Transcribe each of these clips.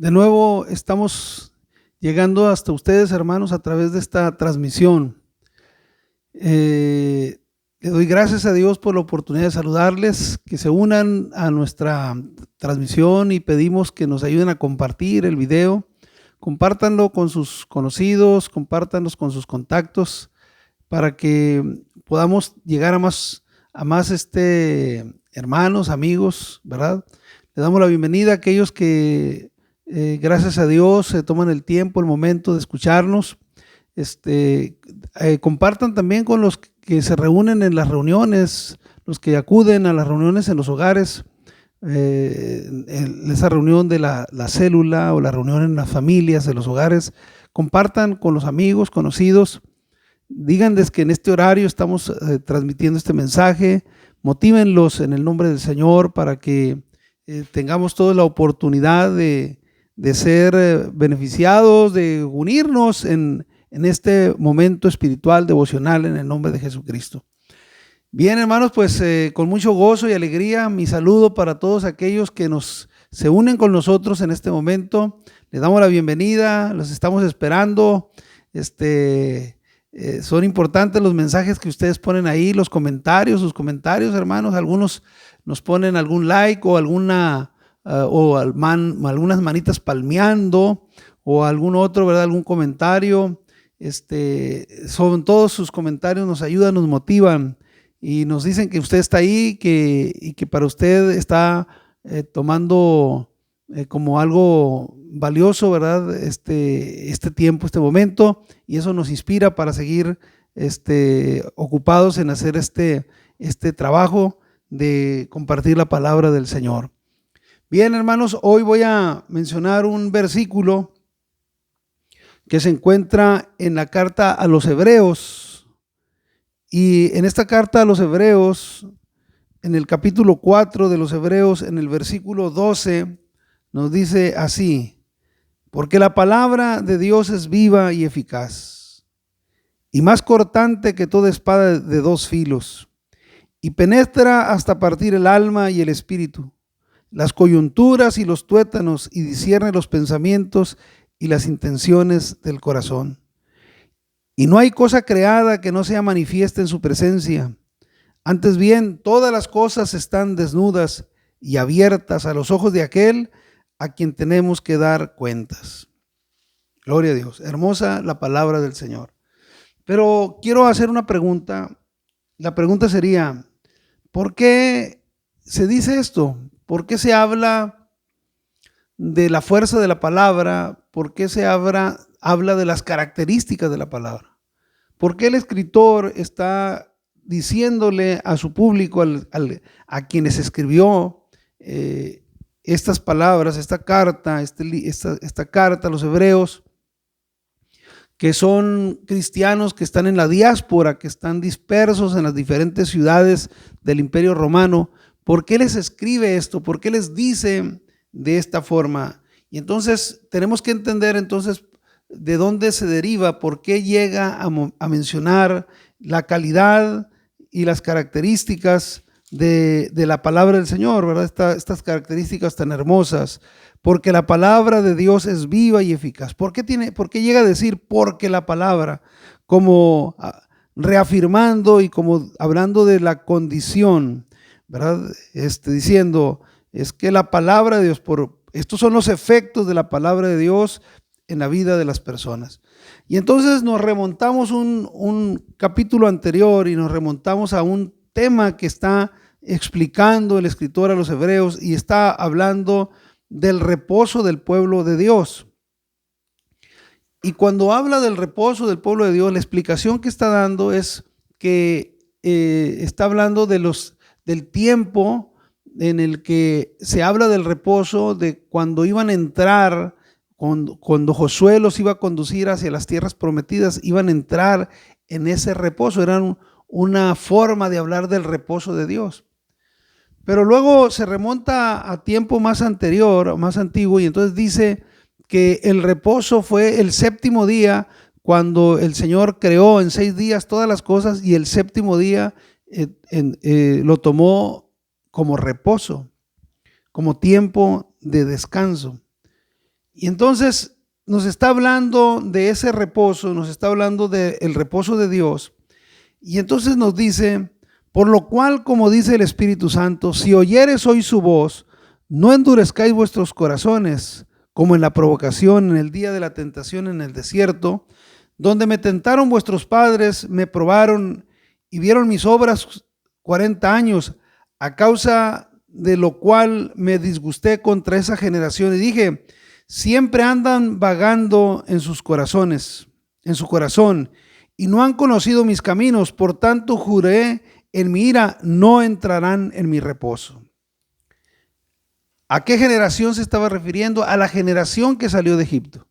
De nuevo estamos llegando hasta ustedes, hermanos, a través de esta transmisión. Le doy gracias a Dios por la oportunidad de saludarles, que se unan a nuestra transmisión y pedimos que nos ayuden a compartir el video. Compártanlo con sus conocidos, compártanlo con sus contactos para que podamos llegar a más hermanos, amigos, ¿verdad? Le damos la bienvenida a aquellos que gracias a Dios se toman el tiempo, el momento de escucharnos. Compartan también con los que se reúnen en las reuniones, los que acuden a las reuniones en los hogares, esa reunión de la célula o la reunión en las familias de los hogares. Compartan con los amigos, conocidos. Díganles que en este horario estamos transmitiendo este mensaje. Motívenlos en el nombre del Señor para que tengamos toda la oportunidad de ser beneficiados, de unirnos en este momento espiritual, devocional, en el nombre de Jesucristo. Bien, hermanos, pues con mucho gozo y alegría, mi saludo para todos aquellos que se unen con nosotros en este momento. Les damos la bienvenida, los estamos esperando. Son importantes los mensajes que ustedes ponen ahí, sus comentarios, hermanos. Algunos nos ponen algún like o algunas manitas palmeando o algún otro, ¿verdad? Algún comentario. Son todos sus comentarios, nos ayudan, nos motivan y nos dicen que usted está ahí y que para usted está tomando como algo valioso, ¿verdad? Este tiempo, este momento, y eso nos inspira para seguir ocupados en hacer este trabajo de compartir la palabra del Señor. Bien, hermanos, hoy voy a mencionar un versículo que se encuentra en la carta a los Hebreos. Y en esta carta a los Hebreos, en el capítulo 4 de los Hebreos, en el versículo 12, nos dice así: porque la palabra de Dios es viva y eficaz, y más cortante que toda espada de dos filos, y penetra hasta partir el alma y el espíritu, las coyunturas y los tuétanos, y discierne los pensamientos y las intenciones del corazón. Y no hay cosa creada que no sea manifiesta en su presencia. Antes bien, todas las cosas están desnudas y abiertas a los ojos de aquel a quien tenemos que dar cuentas. Gloria a Dios. Hermosa la palabra del Señor. Pero quiero hacer una pregunta. La pregunta sería: ¿por qué se dice esto? ¿Por qué se habla de la fuerza de la palabra? ¿Por qué se habla de las características de la palabra? ¿Por qué el escritor está diciéndole a su público, a quienes escribió estas palabras, esta carta a los hebreos, que son cristianos que están en la diáspora, que están dispersos en las diferentes ciudades del Imperio Romano? ¿Por qué les escribe esto? ¿Por qué les dice de esta forma? Y entonces tenemos que entender de dónde se deriva, por qué llega a mencionar la calidad y las características de la palabra del Señor, ¿verdad? Estas características tan hermosas. Porque la palabra de Dios es viva y eficaz. ¿Por qué llega a decir porque la palabra? Como reafirmando y como hablando de la condición, ¿verdad? Diciendo, es que la palabra de Dios, estos son los efectos de la palabra de Dios en la vida de las personas. Y entonces nos remontamos un capítulo anterior y nos remontamos a un tema que está explicando el escritor a los hebreos, y está hablando del reposo del pueblo de Dios. Y cuando habla del reposo del pueblo de Dios, la explicación que está dando es que está hablando del tiempo en el que se habla del reposo, de cuando iban a entrar, cuando Josué los iba a conducir hacia las tierras prometidas, iban a entrar en ese reposo. Era una forma de hablar del reposo de Dios. Pero luego se remonta a tiempo más anterior, más antiguo, y entonces dice que el reposo fue el séptimo día, cuando el Señor creó en 6 días todas las cosas, y el séptimo día lo tomó como reposo, como tiempo de descanso. Y entonces nos está hablando de ese reposo, nos está hablando del reposo de Dios. Y entonces nos dice, por lo cual, como dice el Espíritu Santo, si oyeres hoy su voz, no endurezcáis vuestros corazones, como en la provocación, en el día de la tentación en el desierto, donde me tentaron vuestros padres, me probaron y vieron mis obras 40 años, a causa de lo cual me disgusté contra esa generación y dije, siempre andan vagando en sus corazones, en su corazón, y no han conocido mis caminos, por tanto juré en mi ira, no entrarán en mi reposo. ¿A qué generación se estaba refiriendo? A la generación que salió de Egipto.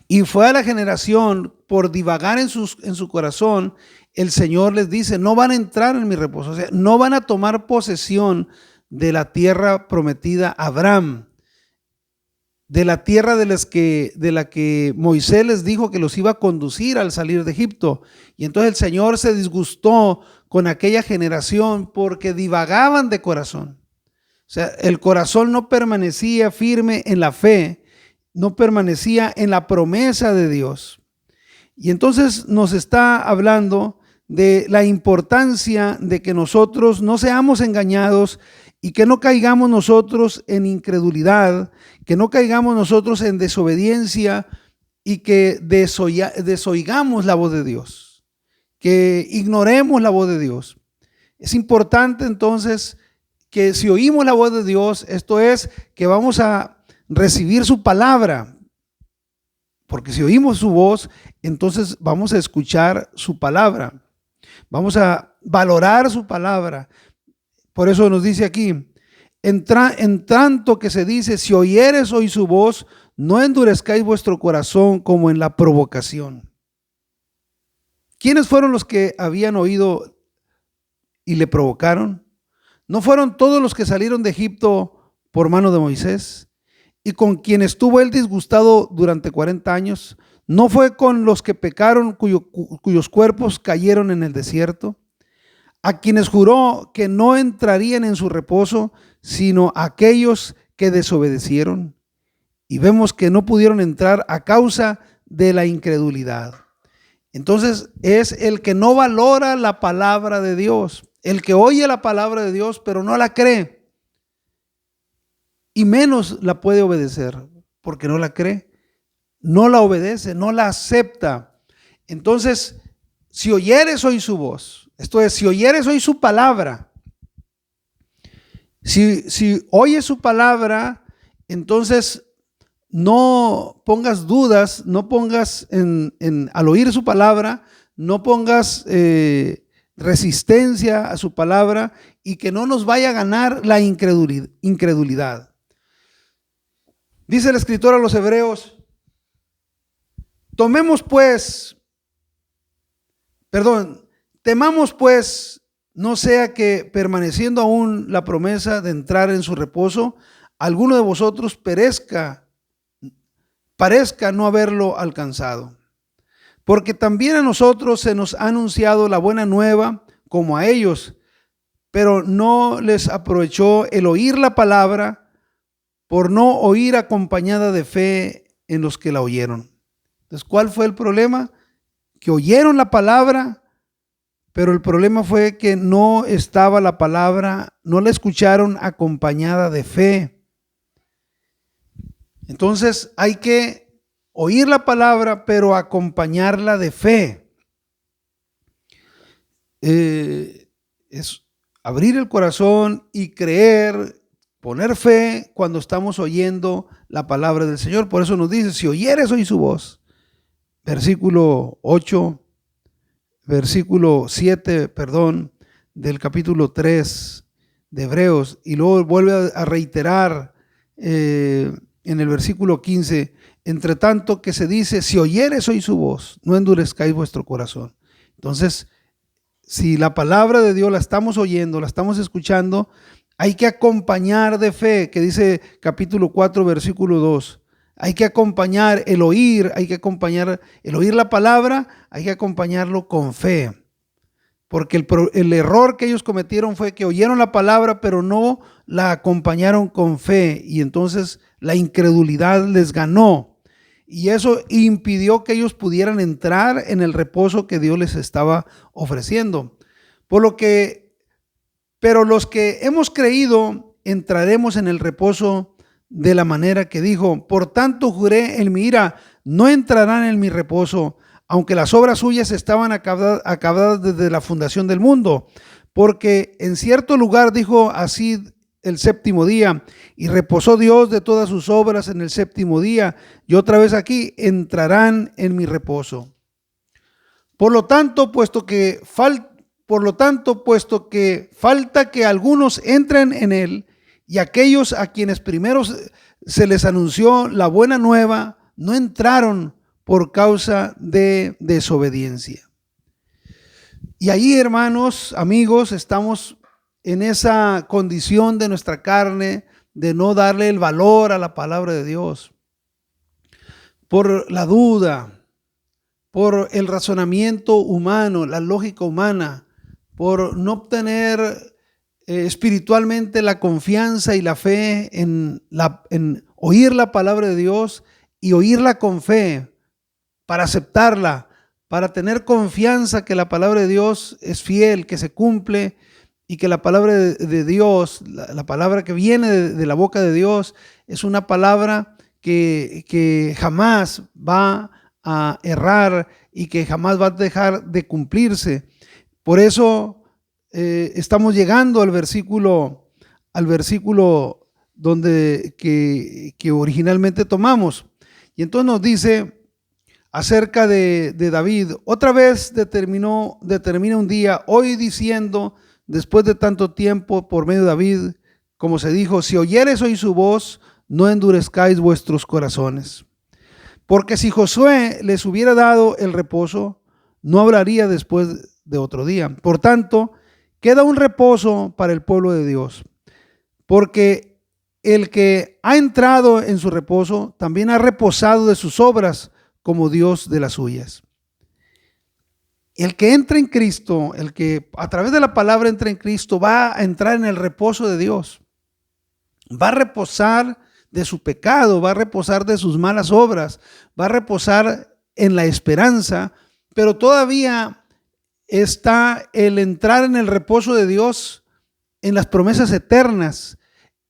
Y fue a la generación, por divagar en su corazón, el Señor les dice, no van a entrar en mi reposo, o sea, no van a tomar posesión de la tierra prometida a Abraham, de la tierra de la que Moisés les dijo que los iba a conducir al salir de Egipto. Y entonces el Señor se disgustó con aquella generación porque divagaban de corazón. O sea, el corazón no permanecía firme en la fe, no permanecía en la promesa de Dios. Y entonces nos está hablando de la importancia de que nosotros no seamos engañados y que no caigamos nosotros en incredulidad, que no caigamos nosotros en desobediencia y que desoigamos la voz de Dios, que ignoremos la voz de Dios. Es importante entonces que si oímos la voz de Dios, esto es que vamos a recibir su palabra, porque si oímos su voz, entonces vamos a escuchar su palabra, vamos a valorar su palabra. Por eso nos dice aquí, en tanto que se dice, si oyeres hoy su voz, no endurezcáis vuestro corazón como en la provocación. ¿Quiénes fueron los que habían oído y le provocaron? ¿No fueron todos los que salieron de Egipto por mano de Moisés? Y con quien estuvo él disgustado durante 40 años, ¿no fue con los que pecaron cuyos cuerpos cayeron en el desierto? A quienes juró que no entrarían en su reposo, sino aquellos que desobedecieron. Y vemos que no pudieron entrar a causa de la incredulidad. Entonces es el que no valora la palabra de Dios, el que oye la palabra de Dios pero no la cree y menos la puede obedecer porque no la cree, no la obedece, no la acepta. Entonces, si oyeres hoy su voz, esto es, si oyeres hoy su palabra, si oyes su palabra, entonces no pongas dudas, no pongas al oír su palabra, no pongas resistencia a su palabra y que no nos vaya a ganar la incredulidad. Dice el escritor a los Hebreos, temamos pues, no sea que permaneciendo aún la promesa de entrar en su reposo, alguno de vosotros parezca no haberlo alcanzado. Porque también a nosotros se nos ha anunciado la buena nueva como a ellos, pero no les aprovechó el oír la palabra por no oír acompañada de fe en los que la oyeron. Entonces, ¿cuál fue el problema? Que oyeron la palabra, pero el problema fue que no estaba la palabra, no la escucharon acompañada de fe. Entonces hay que oír la palabra, pero acompañarla de fe. Es abrir el corazón y creer, poner fe cuando estamos oyendo la palabra del Señor. Por eso nos dice, si oyeres hoy su voz, versículo 7, del capítulo 3 de Hebreos, y luego vuelve a reiterar en el versículo 15, entre tanto que se dice, si oyeres hoy su voz, no endurezcáis vuestro corazón. Entonces, si la palabra de Dios la estamos oyendo, la estamos escuchando, hay que acompañar de fe, que dice capítulo 4, versículo 2. Hay que acompañar el oír, la palabra, hay que acompañarlo con fe. Porque el error que ellos cometieron fue que oyeron la palabra, pero no la acompañaron con fe. Y entonces La incredulidad les ganó y eso impidió que ellos pudieran entrar en el reposo que Dios les estaba ofreciendo. Pero los que hemos creído entraremos en el reposo de la manera que dijo: por tanto juré en mi ira, no entrarán en mi reposo, aunque las obras suyas estaban acabadas desde la fundación del mundo. Porque en cierto lugar dijo así el séptimo día, y reposó Dios de todas sus obras en el séptimo día, y otra vez aquí: entrarán en mi reposo. Por lo tanto, puesto que falta que algunos entren en él, y aquellos a quienes primero se les anunció la buena nueva no entraron por causa de desobediencia. Y ahí, hermanos, amigos, estamos en esa condición de nuestra carne de no darle el valor a la palabra de Dios, por la duda, por el razonamiento humano, la lógica humana, por no obtener espiritualmente la confianza y la fe en oír la palabra de Dios y oírla con fe para aceptarla, para tener confianza que la palabra de Dios es fiel, que se cumple, y que la palabra de Dios, la palabra que viene de la boca de Dios, es una palabra que jamás va a errar y que jamás va a dejar de cumplirse. Por eso estamos llegando al versículo donde que originalmente tomamos. Y entonces nos dice acerca de David: otra vez determina un día, hoy, diciendo, después de tanto tiempo, por medio de David, como se dijo: si oyeres hoy su voz, no endurezcáis vuestros corazones. Porque si Josué les hubiera dado el reposo, no hablaría después de otro día. Por tanto, queda un reposo para el pueblo de Dios, porque el que ha entrado en su reposo también ha reposado de sus obras, como Dios de las suyas. El que entra en Cristo, el que a través de la palabra entra en Cristo, va a entrar en el reposo de Dios. Va a reposar de su pecado, va a reposar de sus malas obras, va a reposar en la esperanza, pero todavía está el entrar en el reposo de Dios, en las promesas eternas,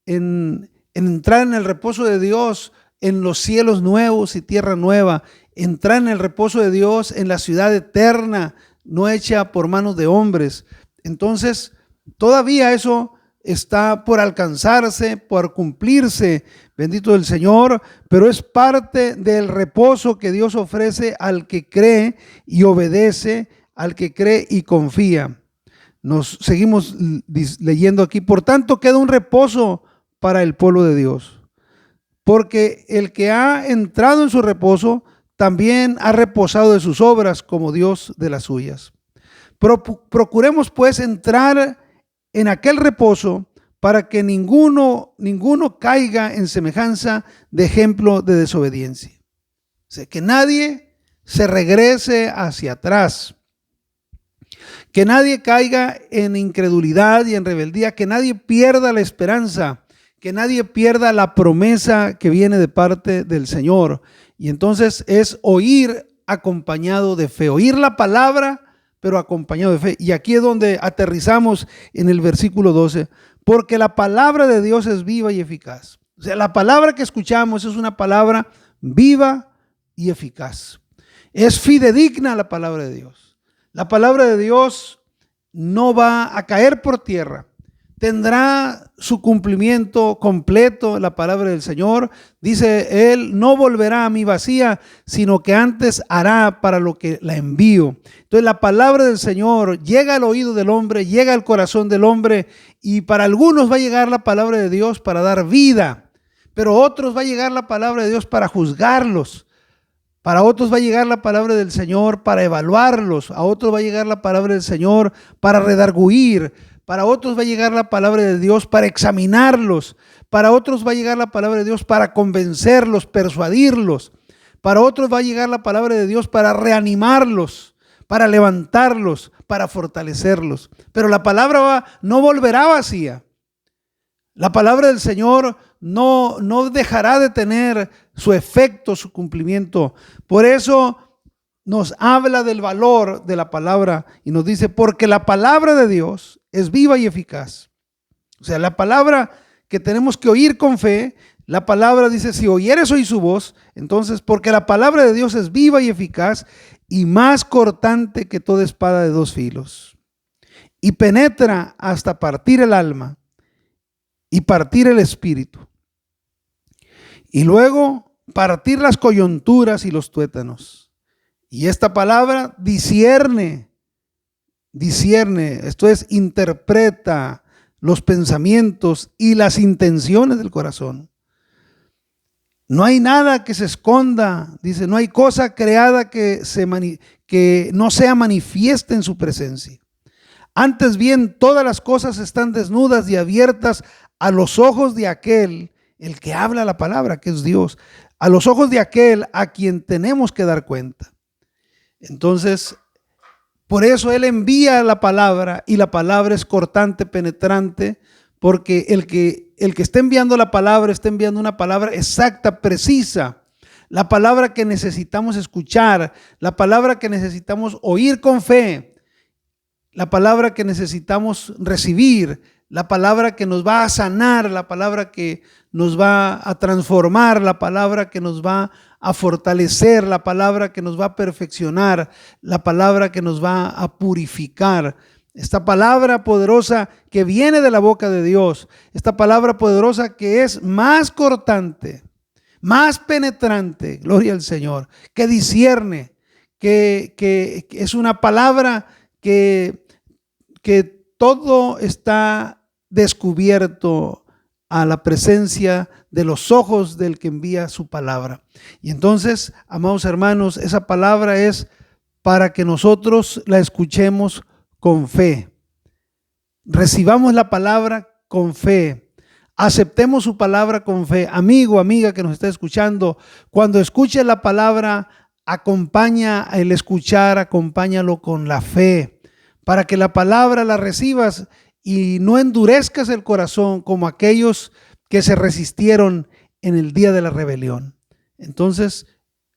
en entrar en el reposo de Dios, en los cielos nuevos y tierra nueva, entrar en el reposo de Dios, en la ciudad eterna, no hecha por manos de hombres. Entonces, todavía eso está por alcanzarse, por cumplirse, bendito el Señor, pero es parte del reposo que Dios ofrece al que cree y obedece, al que cree y confía. Nos seguimos leyendo aquí. Por tanto, queda un reposo para el pueblo de Dios, porque el que ha entrado en su reposo también ha reposado de sus obras, como Dios de las suyas. Procuremos pues entrar en aquel reposo, para que ninguno caiga en semejanza de ejemplo de desobediencia. O sea, que nadie se regrese hacia atrás, que nadie caiga en incredulidad y en rebeldía, que nadie pierda la esperanza, que nadie pierda la promesa que viene de parte del Señor. Y entonces es oír acompañado de fe, oír la palabra pero acompañado de fe. Y aquí es donde aterrizamos en el versículo 12, porque la palabra de Dios es viva y eficaz. O sea, la palabra que escuchamos es una palabra viva y eficaz. Es fidedigna la palabra de Dios. La palabra de Dios no va a caer por tierra. Tendrá su cumplimiento completo la palabra del Señor. Dice él: no volverá a mí vacía, sino que antes hará para lo que la envío. Entonces la palabra del Señor llega al oído del hombre, llega al corazón del hombre, y para algunos va a llegar la palabra de Dios para dar vida, pero otros va a llegar la palabra de Dios para juzgarlos. Para otros va a llegar la palabra del Señor para evaluarlos. A otros va a llegar la palabra del Señor para redarguir. Para otros va a llegar la palabra de Dios para examinarlos. Para otros va a llegar la palabra de Dios para convencerlos, persuadirlos. Para otros va a llegar la palabra de Dios para reanimarlos, para levantarlos, para fortalecerlos. Pero la palabra no volverá vacía. La palabra del Señor no dejará de tener su efecto, su cumplimiento. Por eso nos habla del valor de la palabra y nos dice, porque la palabra de Dios es viva y eficaz. O sea, la palabra que tenemos que oír con fe, la palabra dice, si oyeres hoy su voz, entonces, porque la palabra de Dios es viva y eficaz y más cortante que toda espada de dos filos, y penetra hasta partir el alma y partir el espíritu, y luego partir las coyunturas y los tuétanos. Y esta palabra discierne, esto es, interpreta los pensamientos y las intenciones del corazón. No hay nada que se esconda, dice, no hay cosa creada que no sea manifiesta en su presencia. Antes bien, todas las cosas están desnudas y abiertas a los ojos de aquel, el que habla la palabra, que es Dios, a los ojos de aquel a quien tenemos que dar cuenta. Entonces, por eso Él envía la palabra, y la palabra es cortante, penetrante, porque el que está enviando la palabra está enviando una palabra exacta, precisa, la palabra que necesitamos escuchar, la palabra que necesitamos oír con fe, la palabra que necesitamos recibir, la palabra que nos va a sanar, la palabra que nos va a transformar, la palabra que nos va a fortalecer, la palabra que nos va a perfeccionar, la palabra que nos va a purificar. Esta palabra poderosa que viene de la boca de Dios, esta palabra poderosa que es más cortante, más penetrante, gloria al Señor, que discierne, que es una palabra que todo está descubierto a la presencia de los ojos del que envía su palabra. Y entonces, amados hermanos, esa palabra es para que nosotros la escuchemos con fe. Recibamos la palabra con fe. Aceptemos su palabra con fe. Amigo, amiga que nos está escuchando, cuando escuches la palabra, acompaña el escuchar, acompáñalo con la fe, para que la palabra la recibas y no endurezcas el corazón como aquellos que se resistieron en el día de la rebelión. Entonces,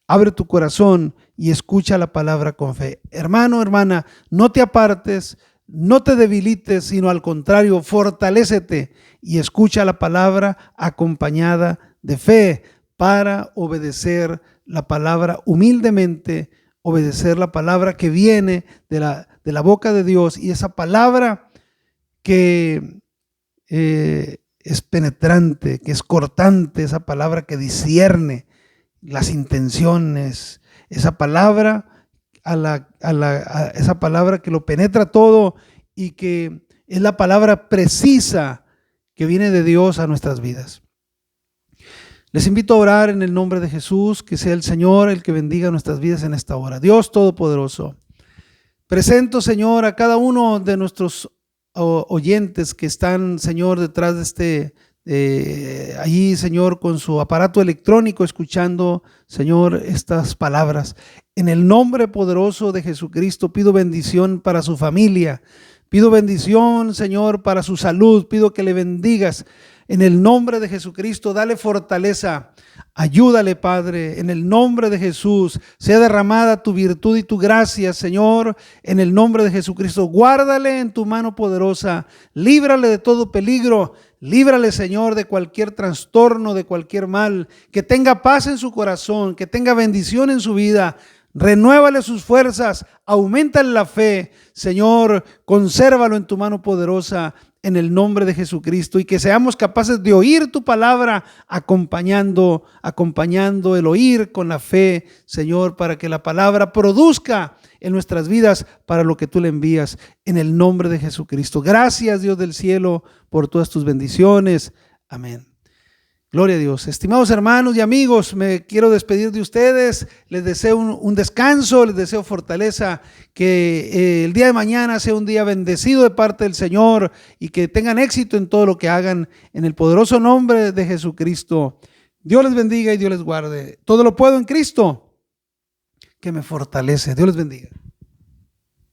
abre tu corazón y escucha la palabra con fe. Hermano, hermana, no te apartes, no te debilites, sino al contrario, fortalécete y escucha la palabra acompañada de fe para obedecer la palabra humildemente, obedecer la palabra que viene de la boca de Dios, y esa palabra que es penetrante, que es cortante, esa palabra que discierne las intenciones, esa palabra esa palabra que lo penetra todo y que es la palabra precisa que viene de Dios a nuestras vidas. Les invito a orar en el nombre de Jesús, que sea el Señor el que bendiga nuestras vidas en esta hora. Dios Todopoderoso, presento, Señor, a cada uno de nuestros oyentes que están, Señor, detrás de allí, Señor, con su aparato electrónico, escuchando, Señor, estas palabras. En el nombre poderoso de Jesucristo pido bendición para su familia. Pido bendición, Señor, para su salud. Pido que le bendigas. En el nombre de Jesucristo, dale fortaleza. Ayúdale, Padre, en el nombre de Jesús. Sea derramada tu virtud y tu gracia, Señor, en el nombre de Jesucristo. Guárdale en tu mano poderosa. Líbrale de todo peligro. Líbrale, Señor, de cualquier trastorno, de cualquier mal. Que tenga paz en su corazón, que tenga bendición en su vida. Renuévale sus fuerzas, auméntale la fe. Señor, consérvalo en tu mano poderosa en el nombre de Jesucristo, y que seamos capaces de oír tu palabra acompañando el oír con la fe, Señor, para que la palabra produzca en nuestras vidas para lo que tú le envías, en el nombre de Jesucristo. Gracias, Dios del cielo, por todas tus bendiciones. Amén. Gloria a Dios. Estimados hermanos y amigos, me quiero despedir de ustedes. Les deseo un descanso, les deseo fortaleza, que el día de mañana sea un día bendecido de parte del Señor y que tengan éxito en todo lo que hagan en el poderoso nombre de Jesucristo. Dios les bendiga y Dios les guarde. Todo lo puedo en Cristo que me fortalece. Dios les bendiga.